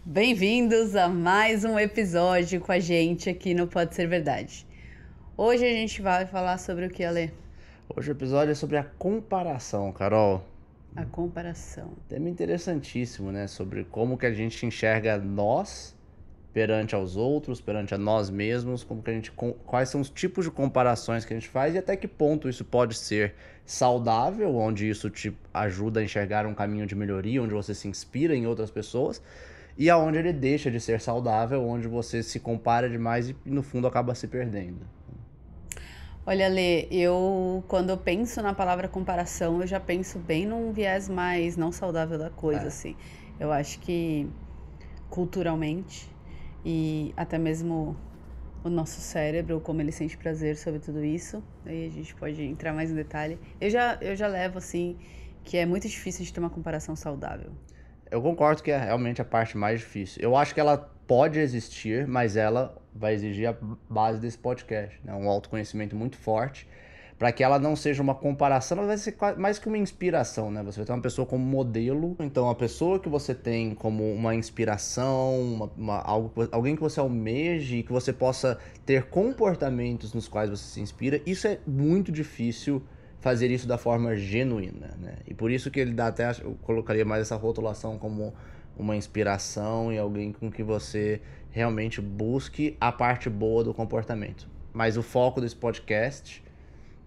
Bem-vindos a mais um episódio com a gente aqui no Pode Ser Verdade. Hoje a gente vai falar sobre o que, Alê? Hoje o episódio é sobre a comparação, Carol. A comparação. Tema interessantíssimo, né? Sobre como que a gente enxerga nós perante aos outros, perante a nós mesmos, quais são os tipos de comparações que a gente faz e até que ponto isso pode ser saudável, onde isso te ajuda a enxergar um caminho de melhoria, onde você se inspira em outras pessoas, e aonde ele deixa de ser saudável, onde você se compara demais e no fundo acaba se perdendo. Olha, Lê, quando eu penso na palavra comparação, eu já penso bem num viés mais não saudável da coisa, assim. Eu acho que culturalmente e até mesmo o nosso cérebro, como ele sente prazer sobre tudo isso, aí a gente pode entrar mais em detalhe. Eu já levo, assim, que é muito difícil de ter uma comparação saudável. Eu concordo que é realmente a parte mais difícil. Eu acho que ela pode existir, mas ela vai exigir a base desse podcast, né? Um autoconhecimento muito forte, para que ela não seja uma comparação, ela vai ser mais que uma inspiração, né? Você vai ter uma pessoa como modelo, então a pessoa que você tem como uma inspiração, alguém que você almeje e que você possa ter comportamentos nos quais você se inspira, isso é muito difícil fazer isso da forma genuína, né? E por isso que ele dá até, eu colocaria mais essa rotulação como uma inspiração e alguém com que você realmente busque a parte boa do comportamento. Mas o foco desse podcast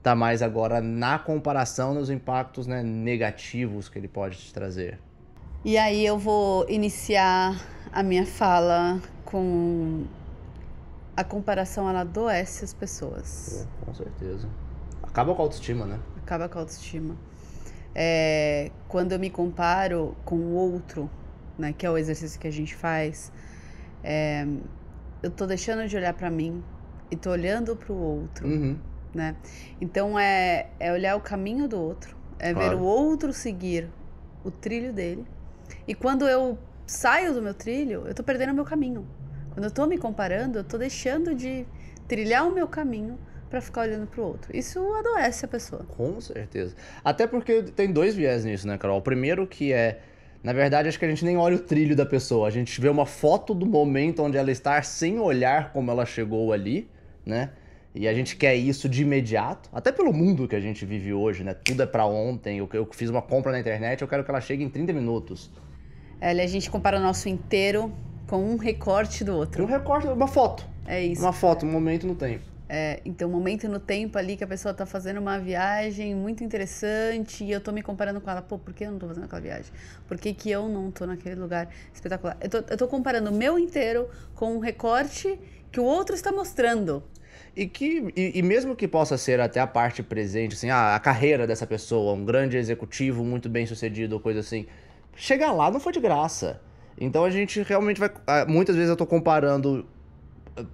tá mais agora na comparação, nos impactos, né, negativos que ele pode te trazer. E aí eu vou iniciar a minha fala com a comparação, ela adoece as pessoas. Com certeza. Acaba com a autoestima, né? Acaba com a autoestima. Quando eu me comparo com o outro, né, que é o exercício que a gente faz, eu tô deixando de olhar pra mim e tô olhando pro outro, né? Então é olhar o caminho do outro, ver Claro. o outro seguir o trilho dele. E quando eu saio do meu trilho, eu tô perdendo o meu caminho. Quando eu tô me comparando, eu tô deixando de trilhar o meu caminho pra ficar olhando pro outro. Isso adoece a pessoa. Com certeza. Até porque tem dois viés nisso, né, Carol? O primeiro que é, na verdade, acho que a gente nem olha o trilho da pessoa. A gente vê uma foto do momento onde ela está sem olhar como ela chegou ali, né? E a gente quer isso de imediato. Até pelo mundo que a gente vive hoje, né? Tudo é pra ontem. Eu fiz uma compra na internet, eu quero que ela chegue em 30 minutos. A gente compara o nosso inteiro com um recorte do outro. Um recorte, uma foto. É isso. Uma foto, um momento no tempo. Então, um momento no tempo ali que a pessoa tá fazendo uma viagem muito interessante e eu tô me comparando com ela. Pô, por que eu não tô fazendo aquela viagem? Por que que eu não tô naquele lugar espetacular? Eu tô comparando o meu inteiro com um recorte que o outro está mostrando. E mesmo que possa ser até a parte presente, assim, a carreira dessa pessoa, um grande executivo muito bem sucedido, coisa assim, chegar lá não foi de graça. Então a gente realmente vai. Muitas vezes eu tô comparando.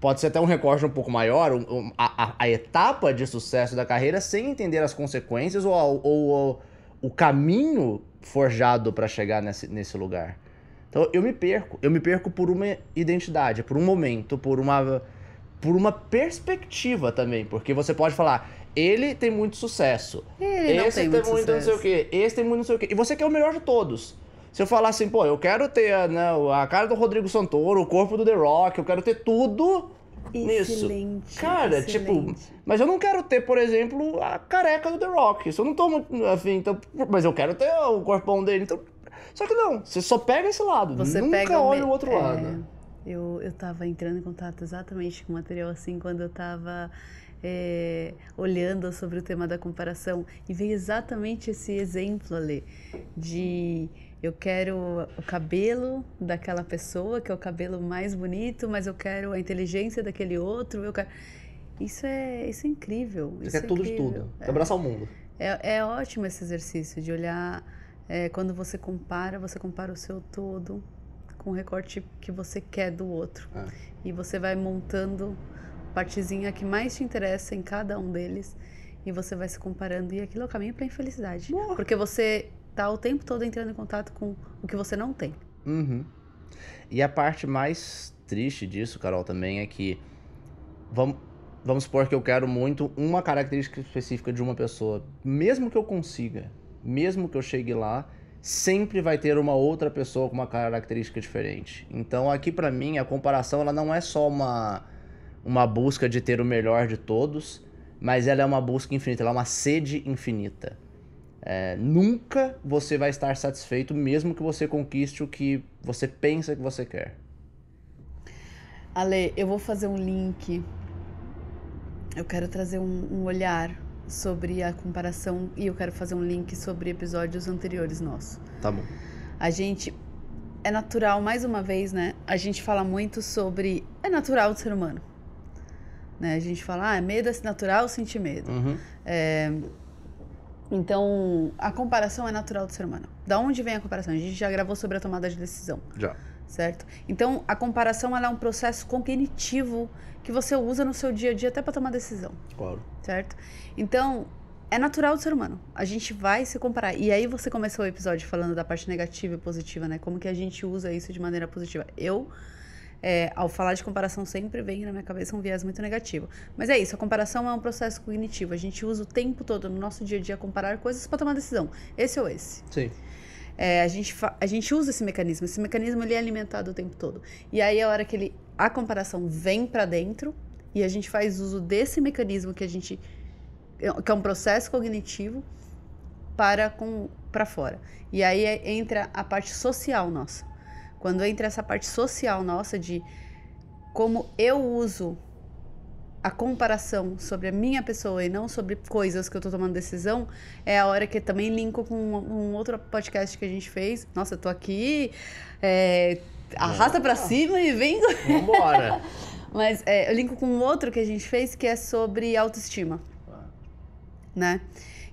Pode ser até um recorte um pouco maior, a etapa de sucesso da carreira sem entender as consequências ou o caminho forjado para chegar nesse lugar. Então eu me perco por uma identidade, por um momento, por uma perspectiva também, porque você pode falar, ele tem muito sucesso, Ele não esse tem tem muito muito não sei o sucesso. que, esse tem muito não sei o que, e você quer o melhor de todos. Se eu falar assim, pô, eu quero ter a cara do Rodrigo Santoro, o corpo do The Rock, eu quero ter tudo nisso. Excelente. Cara, excelente. tipo, mas eu não quero ter, por exemplo, a careca do The Rock. Isso eu não tô muito afim, então, mas eu quero ter o corpão dele, então. Só que não, você só pega esse lado, Você nunca pega olha o outro lado. Eu tava entrando em contato exatamente com o material assim quando eu tava olhando sobre o tema da comparação e veio exatamente esse exemplo ali de eu quero o cabelo daquela pessoa, que é o cabelo mais bonito, mas eu quero a inteligência daquele outro, eu quero... Isso é incrível. Você Isso quer é tudo de incrível. tudo, quer abraçar o mundo. É ótimo esse exercício de olhar, quando você compara o seu todo com o recorte que você quer do outro. E você vai montando a partezinha que mais te interessa em cada um deles e você vai se comparando e aquilo é o caminho para a infelicidade. Porque você tá o tempo todo entrando em contato com o que você não tem. E a parte mais triste disso, Carol, também é que vamos supor que eu quero muito uma característica específica de uma pessoa, mesmo que eu consiga, mesmo que eu chegue lá, sempre vai ter uma outra pessoa com uma característica diferente. Então aqui pra mim a comparação ela não é só uma busca de ter o melhor de todos, mas ela é uma busca infinita, ela é uma sede infinita. Nunca você vai estar satisfeito mesmo que você conquiste o que você pensa que você quer. Ale, eu vou fazer um link. Eu quero trazer um olhar sobre a comparação e eu quero fazer um link sobre episódios anteriores nossos. Tá bom. A gente... É natural, mais uma vez, né? A gente fala muito sobre... É natural do ser humano. Né? A gente fala, medo é natural, sentir medo. Uhum. Então, a comparação é natural do ser humano. Da onde vem a comparação? A gente já gravou sobre a tomada de decisão. Já. Certo? Então, a comparação ela é um processo cognitivo que você usa no seu dia a dia até para tomar decisão. Claro. Certo? Então, é natural do ser humano. A gente vai se comparar. E aí você começou o episódio falando da parte negativa e positiva, né? Como que a gente usa isso de maneira positiva. Ao falar de comparação, sempre vem na minha cabeça um viés muito negativo. Mas é isso, a comparação é um processo cognitivo. A gente usa o tempo todo no nosso dia a dia comparar coisas para tomar decisão. Esse ou esse. Sim. A gente usa esse mecanismo ele é alimentado o tempo todo. E aí a hora que a comparação vem para dentro e a gente faz uso desse mecanismo que é um processo cognitivo para fora. E aí entra a parte social nossa. Quando entra essa parte social nossa de como eu uso a comparação sobre a minha pessoa e não sobre coisas que eu tô tomando decisão, é a hora que eu também linko com um outro podcast que a gente fez. Nossa, eu tô aqui, arrasta pra cima e vem... Vambora! Mas eu linko com outro que a gente fez que é sobre autoestima, né?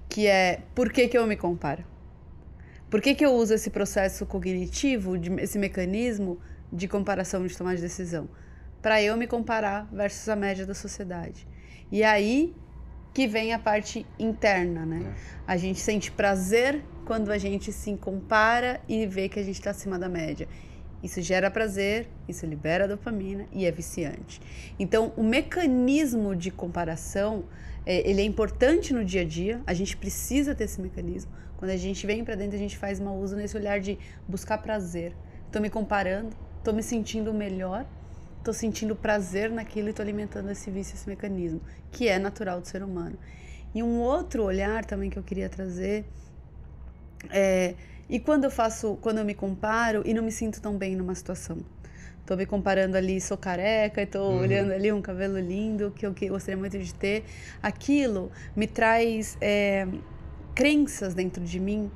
Que é, por que eu me comparo? Por que eu uso esse processo cognitivo, esse mecanismo de comparação de tomar de decisão? Para eu me comparar versus a média da sociedade. E aí que vem a parte interna, né? A gente sente prazer quando a gente se compara e vê que a gente está acima da média. Isso gera prazer, isso libera dopamina e é viciante. Então, o mecanismo de comparação, ele é importante no dia a dia, a gente precisa ter esse mecanismo. Quando a gente vem para dentro, a gente faz mau uso nesse olhar de buscar prazer. Estou me comparando, estou me sentindo melhor, estou sentindo prazer naquilo e estou alimentando esse vício, esse mecanismo, que é natural do ser humano. E um outro olhar também que eu queria trazer e quando eu me comparo e não me sinto tão bem numa situação. Estou me comparando ali, sou careca, estou olhando ali um cabelo lindo que eu gostaria muito de ter. Aquilo me traz crenças dentro de mim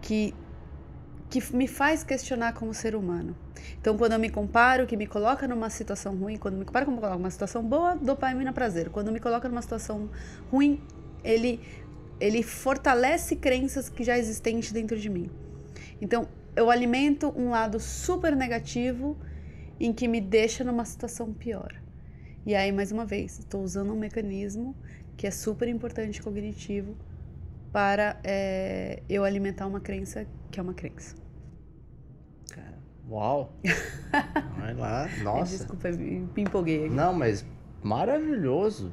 que me faz questionar como ser humano. Então, quando eu me comparo, que me coloca numa situação ruim, quando me comparo, como me coloca numa situação boa, dopamina, prazer. Quando me coloca numa situação ruim, ele fortalece crenças que já existem dentro de mim. Então, eu alimento um lado super negativo em que me deixa numa situação pior. E aí, mais uma vez, estou usando um mecanismo que é super importante cognitivo para eu alimentar uma crença que é uma crença. Uau! Vai lá, nossa. Desculpa, me empolguei aqui. Não, mas maravilhoso.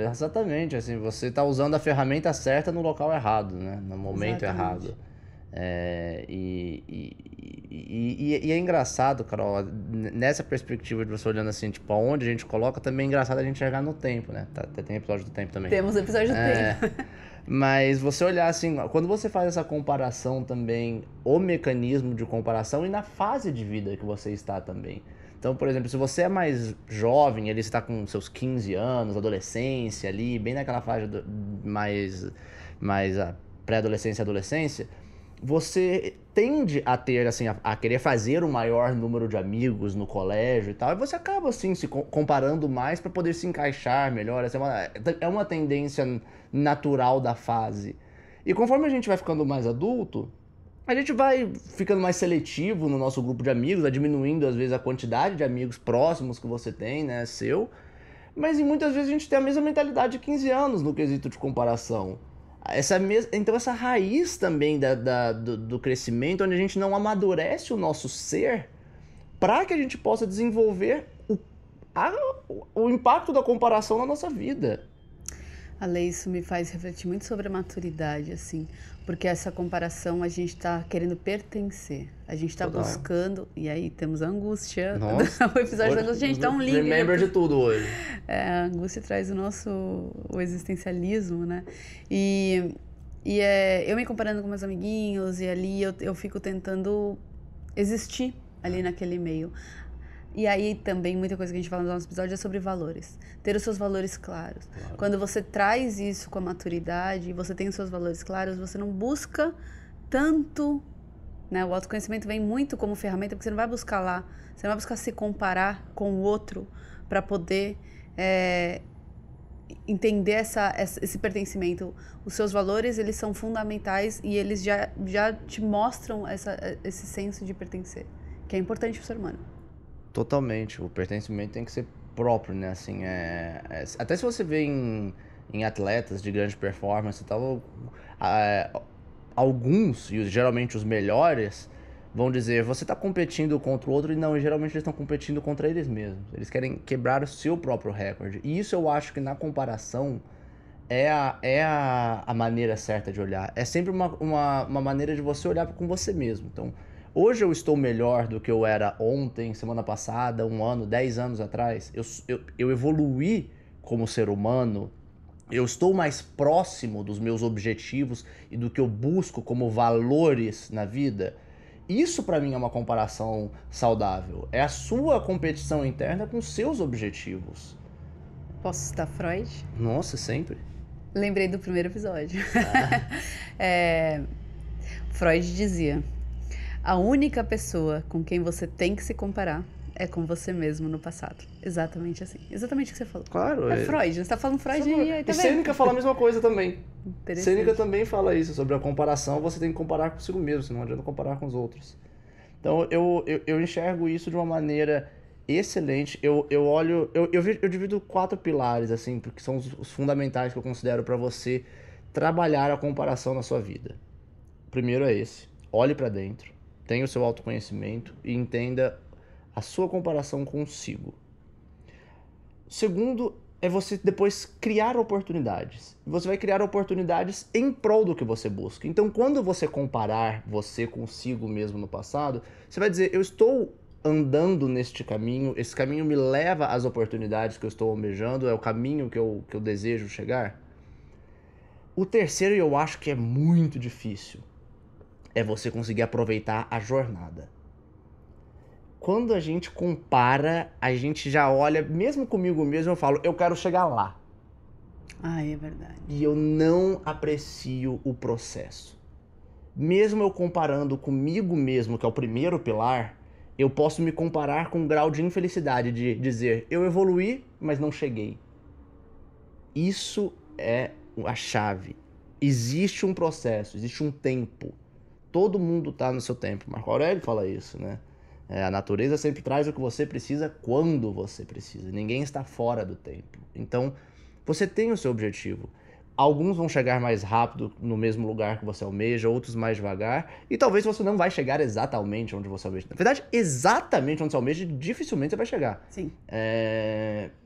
Exatamente, assim, você está usando a ferramenta certa no local errado, né? No momento errado. E é engraçado, Carol, nessa perspectiva de você olhando assim, tipo, aonde a gente coloca, também é engraçado a gente chegar no tempo, né? Tem episódio do tempo também. Temos episódio do tempo. Mas você olhar assim, quando você faz essa comparação também, o mecanismo de comparação e na fase de vida que você está também. Então, por exemplo, se você é mais jovem, ele está com seus 15 anos, adolescência ali, bem naquela fase mais a pré-adolescência e adolescência, você tende a ter, assim, a querer fazer um maior número de amigos no colégio e tal, e você acaba, assim, se comparando mais para poder se encaixar melhor. Essa é uma tendência natural da fase. E conforme a gente vai ficando mais adulto, a gente vai ficando mais seletivo no nosso grupo de amigos, vai diminuindo, às vezes, a quantidade de amigos próximos que você tem, né, mas muitas vezes a gente tem a mesma mentalidade de 15 anos no quesito de comparação. Então essa raiz também do crescimento, onde a gente não amadurece o nosso ser para que a gente possa desenvolver o impacto da comparação na nossa vida. Ale, isso me faz refletir muito sobre a maturidade, assim, porque essa comparação a gente tá querendo pertencer, a gente tá Total. buscando, e aí temos a angústia, Nossa. o episódio da angústia, gente, dá um link. Remember de tudo hoje. A angústia traz o existencialismo, né? E eu me comparando com meus amiguinhos, e ali eu fico tentando existir ali naquele meio. E aí também muita coisa que a gente fala no nosso episódio é sobre valores. Ter os seus valores claros. Claro. Quando você traz isso com a maturidade e você tem os seus valores claros, você não busca tanto, né? O autoconhecimento vem muito como ferramenta, porque você não vai buscar lá, você não vai buscar se comparar com o outro para poder entender esse pertencimento. Os seus valores, eles são fundamentais e eles já te mostram esse senso de pertencer, que é importante para o ser humano. Totalmente. O pertencimento tem que ser próprio, né? Assim, até se você vê em atletas de grande performance e tal, alguns, e geralmente os melhores, vão dizer, você está competindo contra o outro, e não, e geralmente eles estão competindo contra eles mesmos. Eles querem quebrar o seu próprio recorde. E isso eu acho que na comparação é a maneira certa de olhar. É sempre uma maneira de você olhar com você mesmo. Então, hoje eu estou melhor do que eu era ontem, semana passada, 1 ano, 10 anos atrás. Eu evoluí como ser humano, eu estou mais próximo dos meus objetivos e do que eu busco como valores na vida. Isso pra mim é uma comparação saudável. É a sua competição interna com seus objetivos. Posso citar Freud? Nossa, sempre. Lembrei do primeiro episódio. Freud dizia: a única pessoa com quem você tem que se comparar é com você mesmo no passado. Exatamente assim. Exatamente o que você falou. Claro. É Freud. Você tá falando Freud e aí tá E vendo? Sêneca fala a mesma coisa também. Interessante. Sêneca também fala isso, sobre a comparação, você tem que comparar consigo mesmo, senão não adianta comparar com os outros. Então eu enxergo isso de uma maneira excelente. Eu divido 4 pilares, assim, porque são os fundamentais que eu considero para você trabalhar a comparação na sua vida. O primeiro é esse: olhe para dentro, tenha o seu autoconhecimento e entenda a sua comparação consigo. O segundo é você depois criar oportunidades. Você vai criar oportunidades em prol do que você busca. Então, quando você comparar você consigo mesmo no passado, você vai dizer, eu estou andando neste caminho, esse caminho me leva às oportunidades que eu estou almejando, é o caminho que eu desejo chegar. O terceiro, e eu acho que é muito difícil, é você conseguir aproveitar a jornada. Quando a gente compara, a gente já olha, mesmo comigo mesmo, eu falo, eu quero chegar lá. É verdade. E eu não aprecio o processo. Mesmo eu comparando comigo mesmo, que é o primeiro pilar, eu posso me comparar com um grau de infelicidade, de dizer, eu evoluí, mas não cheguei. Isso é a chave. Existe um processo, existe um tempo. Todo mundo está no seu tempo. Marco Aurélio fala isso, né? A natureza sempre traz o que você precisa quando você precisa. Ninguém está fora do tempo. Então, você tem o seu objetivo. Alguns vão chegar mais rápido no mesmo lugar que você almeja, outros mais devagar. E talvez você não vai chegar exatamente onde você almeja. Na verdade, exatamente onde você almeja, dificilmente você vai chegar. Sim.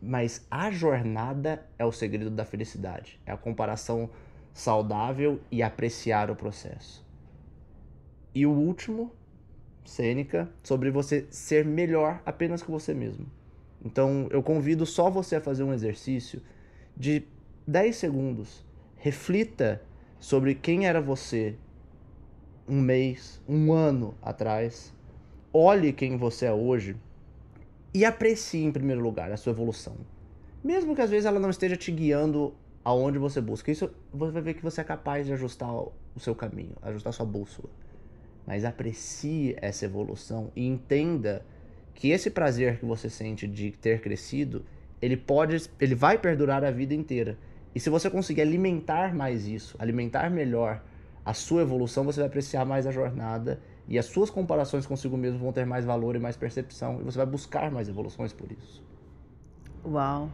Mas a jornada é o segredo da felicidade. É a comparação saudável e apreciar o processo. E o último, Sêneca, sobre você ser melhor apenas que você mesmo. Então, eu convido só você a fazer um exercício de 10 segundos. Reflita sobre quem era você 1 mês, 1 ano atrás. Olhe quem você é hoje e aprecie, em primeiro lugar, a sua evolução. Mesmo que às vezes ela não esteja te guiando aonde você busca. Isso você vai ver que você é capaz de ajustar o seu caminho, ajustar a sua bússola. Mas aprecie essa evolução e entenda que esse prazer que você sente de ter crescido, ele vai perdurar a vida inteira. E se você conseguir alimentar mais isso, alimentar melhor a sua evolução, você vai apreciar mais a jornada e as suas comparações consigo mesmo vão ter mais valor e mais percepção e você vai buscar mais evoluções por isso. Uau!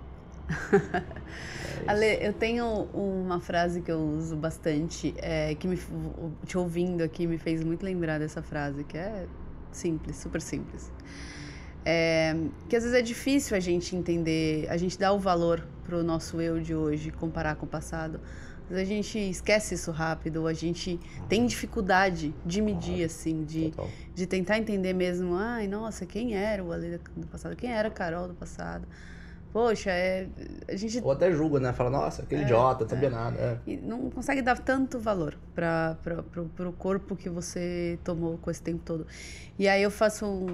Ale, eu tenho uma frase que eu uso bastante, que te ouvindo aqui me fez muito lembrar dessa frase, que é simples, super simples. Que às vezes é difícil a gente entender, a gente dar o valor pro nosso eu de hoje, comparar com o passado. Às vezes a gente esquece isso rápido, a gente tem dificuldade de medir, assim, de tentar entender mesmo, ai, nossa, quem era o Ale do passado, quem era a Carol do passado. Poxa, a gente... Ou até julga, né? Fala, nossa, aquele idiota, não sabia nada. E não consegue dar tanto valor pro corpo que você tomou com esse tempo todo. E aí eu faço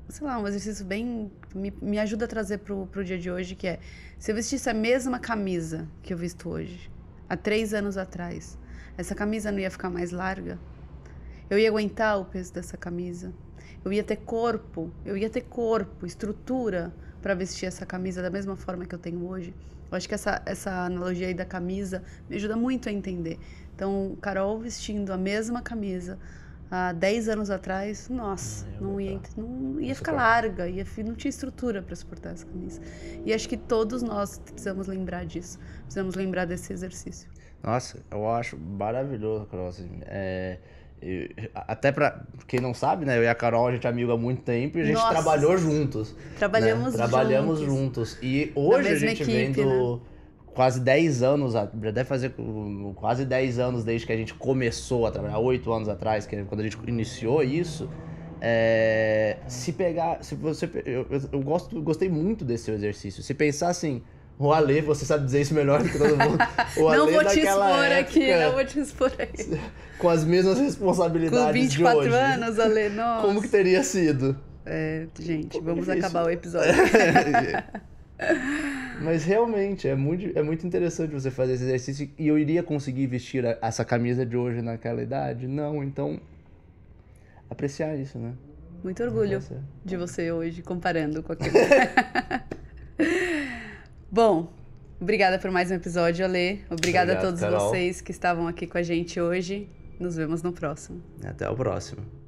sei lá, um exercício bem... Me ajuda a trazer pro dia de hoje, que é... Se eu vestisse a mesma camisa que eu visto hoje, há 3 anos atrás, essa camisa não ia ficar mais larga? Eu ia aguentar o peso dessa camisa? Eu ia ter corpo, estrutura para vestir essa camisa da mesma forma que eu tenho hoje. Eu acho que essa analogia aí da camisa me ajuda muito a entender. Então, Carol vestindo a mesma camisa há 10 anos atrás, nossa, não ia ficar larga, não tinha estrutura para suportar essa camisa. E acho que todos nós precisamos lembrar disso, precisamos lembrar desse exercício. Nossa, eu acho maravilhoso, Carol, assim, até pra quem não sabe, né? Eu e a Carol, a gente é amigo há muito tempo e a gente trabalhou juntos. Trabalhamos juntos. E hoje a gente vendo quase 10 anos, deve fazer quase 10 anos desde que a gente começou a trabalhar, 8 anos atrás, que é quando a gente iniciou isso. Eu gostei muito desse seu exercício. Se pensar assim, o Ale, você sabe dizer isso melhor do que todo mundo. O Ale não vou te expor época, aqui, não vou te expor aqui. Com as mesmas responsabilidades de hoje. Com 24 anos, Ale, nossa. Como que teria sido? Gente, vamos acabar o episódio. Mas realmente, é muito interessante você fazer esse exercício. E eu iria conseguir vestir essa camisa de hoje naquela idade? Não, então... Apreciar isso, né? Muito orgulho de você hoje, comparando com aquele... Bom, obrigada por mais um episódio, Ale. Obrigada a todos vocês que estavam aqui com a gente hoje. Nos vemos no próximo. Até o próximo.